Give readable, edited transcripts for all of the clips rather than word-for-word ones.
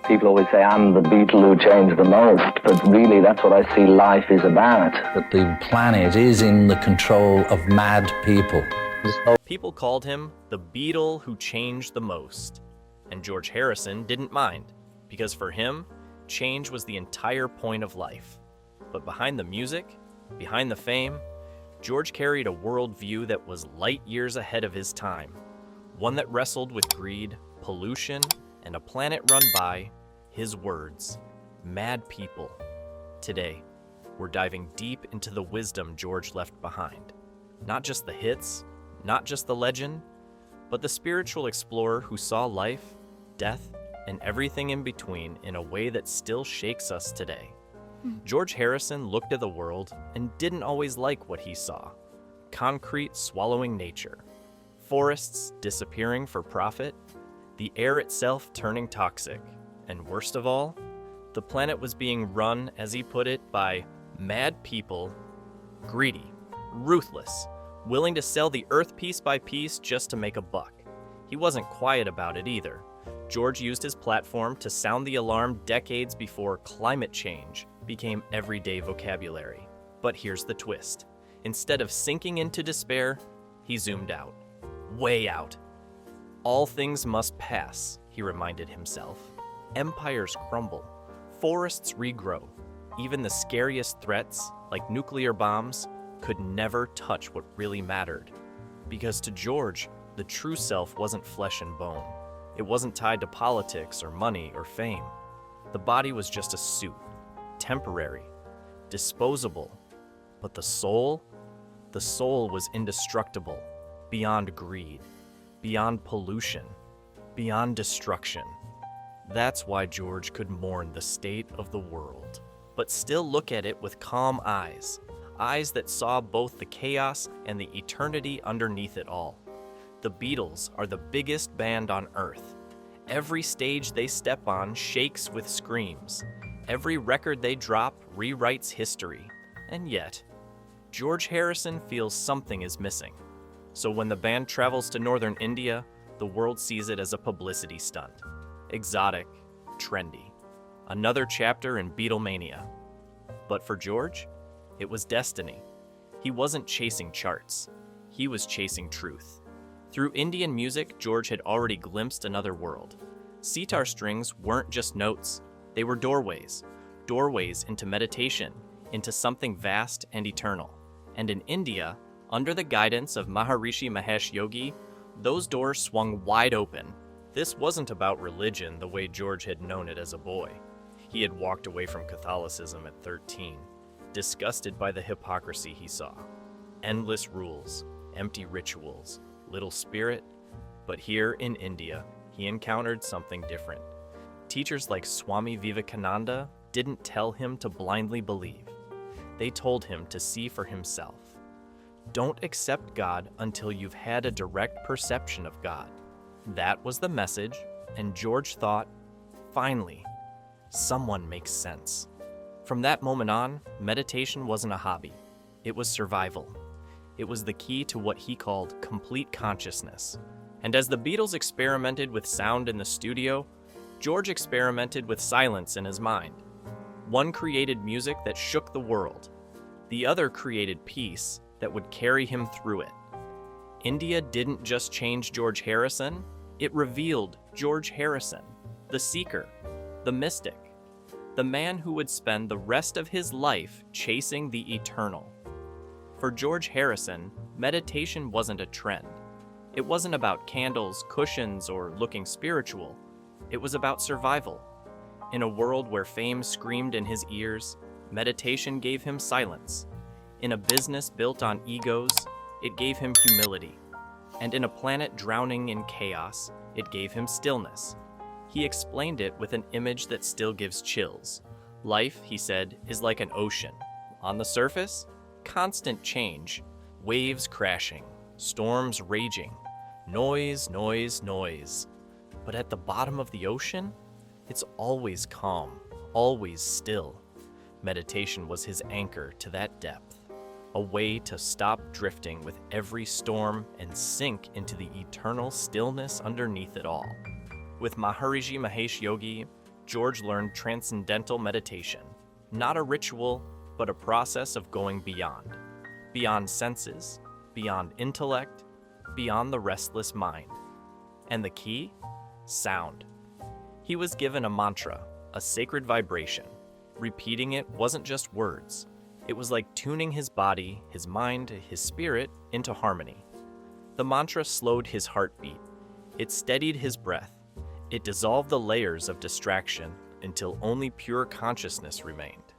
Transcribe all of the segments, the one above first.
People always say I'm the Beatle who changed the most, but really that's what I see life is about. That the planet is in the control of mad people. People called him the Beatle who changed the most. And George Harrison didn't mind, because for him, change was the entire point of life. But behind the music, behind the fame, George carried a worldview that was light years ahead of his time. One that wrestled with greed, pollution, and a planet run by his words, mad people. Today, we're diving deep into the wisdom George left behind. Not just the hits, not just the legend, but the spiritual explorer who saw life, death, and everything in between in a way that still shakes us today. George Harrison looked at the world and didn't always like what he saw. Concrete swallowing nature, forests disappearing for profit, the air itself turning toxic, and worst of all, the planet was being run, as he put it, by mad people, greedy, ruthless, willing to sell the earth piece by piece just to make a buck. He wasn't quiet about it either. George used his platform to sound the alarm decades before climate change became everyday vocabulary. But here's the twist. Instead of sinking into despair, he zoomed out. Way out. All things must pass, he reminded himself. Empires crumble. Forests regrow. Even the scariest threats, like nuclear bombs, could never touch what really mattered. Because to George, the true self wasn't flesh and bone. It wasn't tied to politics or money or fame. The body was just a suit, temporary, disposable. But the soul was indestructible, beyond greed, beyond pollution, beyond destruction. That's why George could mourn the state of the world, but still look at it with calm eyes that saw both the chaos and the eternity underneath it all. The Beatles are the biggest band on Earth. Every stage they step on shakes with screams. Every record they drop rewrites history. And yet, George Harrison feels something is missing. So when the band travels to northern India, the world sees it as a publicity stunt. Exotic, trendy. Another chapter in Beatlemania. But for George, it was destiny. He wasn't chasing charts. He was chasing truth. Through Indian music, George had already glimpsed another world. Sitar strings weren't just notes. They were doorways. Doorways into meditation, into something vast and eternal. And in India, under the guidance of Maharishi Mahesh Yogi, those doors swung wide open. This wasn't about religion the way George had known it as a boy. He had walked away from Catholicism at 13, disgusted by the hypocrisy he saw. Endless rules, empty rituals, little spirit. But here in India, he encountered something different. Teachers like Swami Vivekananda didn't tell him to blindly believe. They told him to see for himself. Don't accept God until you've had a direct perception of God. That was the message, and George thought, finally, someone makes sense. From that moment on, meditation wasn't a hobby. It was survival. It was the key to what he called complete consciousness. And as the Beatles experimented with sound in the studio, George experimented with silence in his mind. One created music that shook the world. The other created peace that would carry him through it. India didn't just change George Harrison, it revealed George Harrison, the seeker, the mystic, the man who would spend the rest of his life chasing the eternal. For George Harrison, meditation wasn't a trend. It wasn't about candles, cushions, or looking spiritual. It was about survival. In a world where fame screamed in his ears, meditation gave him silence. In a business built on egos, it gave him humility. And in a planet drowning in chaos, it gave him stillness. He explained it with an image that still gives chills. Life, he said, is like an ocean. On the surface, constant change, waves crashing, storms raging, noise, noise, noise. But at the bottom of the ocean, it's always calm, always still. Meditation was his anchor to that depth, a way to stop drifting with every storm and sink into the eternal stillness underneath it all. With Maharishi Mahesh Yogi, George learned transcendental meditation, not a ritual, but a process of going beyond senses, beyond intellect, beyond the restless mind. And the key? Sound. He was given a mantra, a sacred vibration. Repeating it wasn't just words. It was like tuning his body, his mind, his spirit into harmony. The mantra slowed his heartbeat. It steadied his breath. It dissolved the layers of distraction until only pure consciousness remained.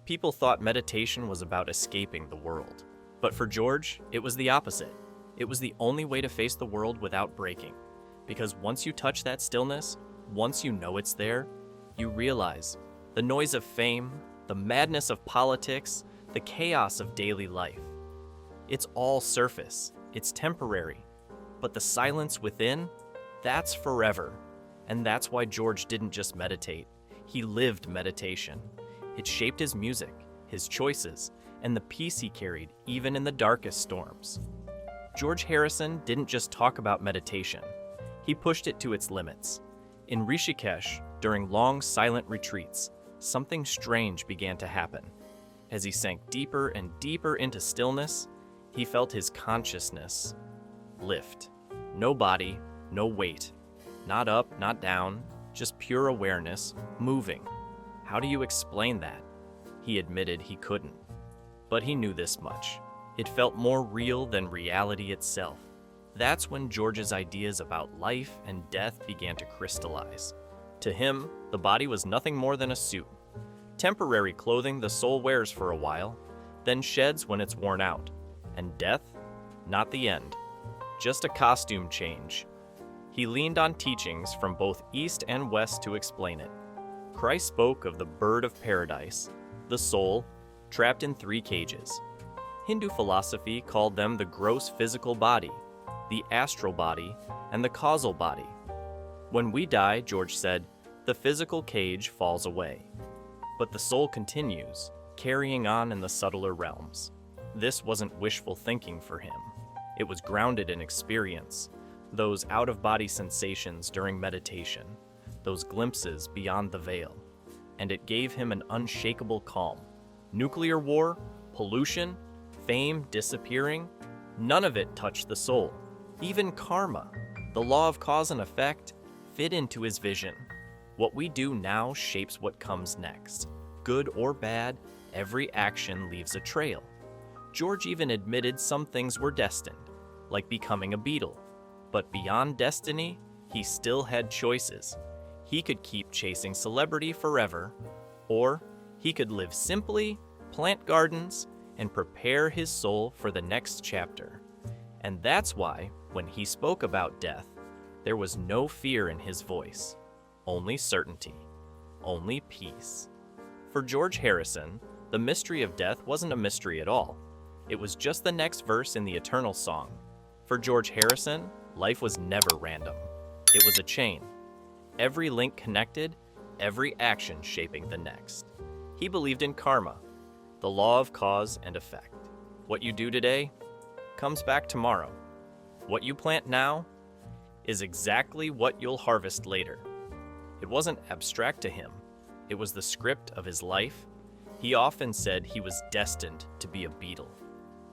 People thought meditation was about escaping the world. But for George, it was the opposite. It was the only way to face the world without breaking. Because once you touch that stillness, once you know it's there, you realize the noise of fame, the madness of politics, the chaos of daily life. It's all surface, it's temporary. But the silence within, that's forever. And that's why George didn't just meditate. He lived meditation. It shaped his music, his choices, and the peace he carried even in the darkest storms. George Harrison didn't just talk about meditation. He pushed it to its limits. In Rishikesh, during long silent retreats, something strange began to happen. As he sank deeper and deeper into stillness, he felt his consciousness lift. No body, no weight. Not up, not down, just pure awareness, moving. How do you explain that? He admitted he couldn't. But he knew this much. It felt more real than reality itself. That's when George's ideas about life and death began to crystallize. To him, the body was nothing more than a suit. Temporary clothing the soul wears for a while, then sheds when it's worn out. And death? Not the end. Just a costume change. He leaned on teachings from both East and West to explain it. Christ spoke of the bird of paradise, the soul, trapped in 3 cages. Hindu philosophy called them the gross physical body, the astral body, and the causal body. When we die, George said, the physical cage falls away. But the soul continues, carrying on in the subtler realms. This wasn't wishful thinking for him. It was grounded in experience, those out-of-body sensations during meditation, those glimpses beyond the veil. And it gave him an unshakable calm. Nuclear war, pollution, fame disappearing, none of it touched the soul. Even karma, the law of cause and effect, fit into his vision. What we do now shapes what comes next. Good or bad, every action leaves a trail. George even admitted some things were destined, like becoming a Beatle. But beyond destiny, he still had choices. He could keep chasing celebrity forever, or he could live simply, plant gardens, and prepare his soul for the next chapter. And that's why, when he spoke about death, there was no fear in his voice, only certainty, only peace. For George Harrison, the mystery of death wasn't a mystery at all. It was just the next verse in the Eternal song. For George Harrison, life was never random. It was a chain. Every link connected, every action shaping the next. He believed in karma, the law of cause and effect. What you do today comes back tomorrow. What you plant now is exactly what you'll harvest later. It wasn't abstract to him. It was the script of his life. He often said he was destined to be a Beatle.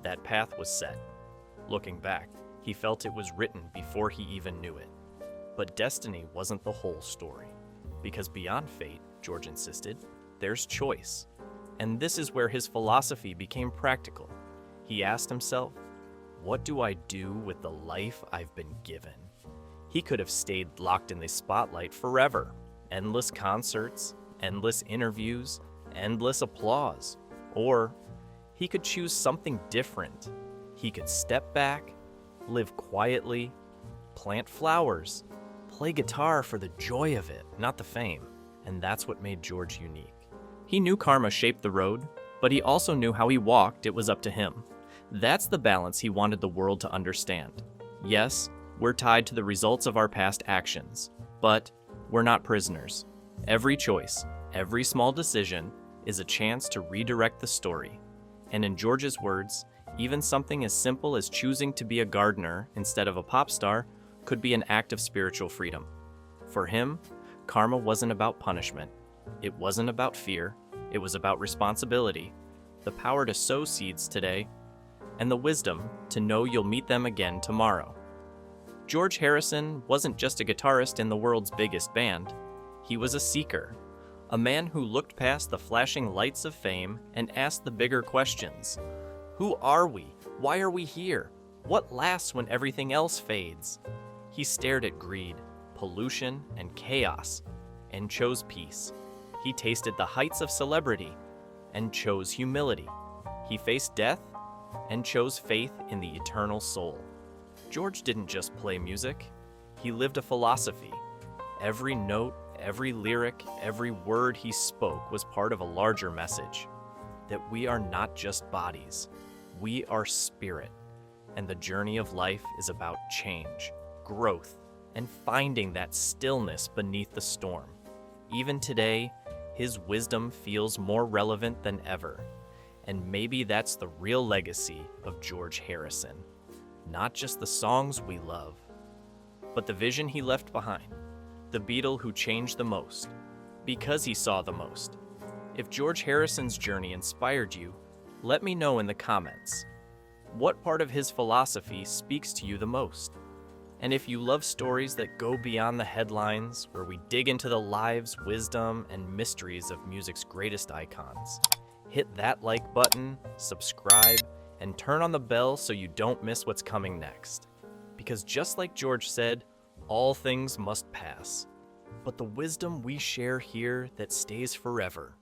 That path was set. Looking back, he felt it was written before he even knew it. But destiny wasn't the whole story. Because beyond fate, George insisted, there's choice. And this is where his philosophy became practical. He asked himself, what do I do with the life I've been given? He could have stayed locked in the spotlight forever. Endless concerts, endless interviews, endless applause. Or he could choose something different. He could step back, live quietly, plant flowers, play guitar for the joy of it, not the fame. And that's what made George unique. He knew karma shaped the road, but he also knew how he walked, it was up to him. That's the balance he wanted the world to understand. Yes, we're tied to the results of our past actions, but we're not prisoners. Every choice, every small decision is a chance to redirect the story. And in George's words, even something as simple as choosing to be a gardener instead of a pop star could be an act of spiritual freedom. For him, karma wasn't about punishment. It wasn't about fear. It was about responsibility, the power to sow seeds today, and the wisdom to know you'll meet them again tomorrow. George Harrison wasn't just a guitarist in the world's biggest band. He was a seeker, a man who looked past the flashing lights of fame and asked the bigger questions. Who are we? Why are we here? What lasts when everything else fades? He stared at greed, pollution, and chaos, and chose peace. He tasted the heights of celebrity, and chose humility. He faced death, and chose faith in the eternal soul. George didn't just play music, he lived a philosophy. Every note, every lyric, every word he spoke was part of a larger message, that we are not just bodies, we are spirit, and the journey of life is about change, growth, and finding that stillness beneath the storm. Even today, his wisdom feels more relevant than ever, and maybe that's the real legacy of George Harrison. Not just the songs we love, but the vision he left behind, the Beatle who changed the most, because he saw the most. If George Harrison's journey inspired you, let me know in the comments. What part of his philosophy speaks to you the most? And if you love stories that go beyond the headlines, where we dig into the lives, wisdom, and mysteries of music's greatest icons, hit that like button, subscribe, and turn on the bell so you don't miss what's coming next. Because just like George said, all things must pass, but the wisdom we share here that stays forever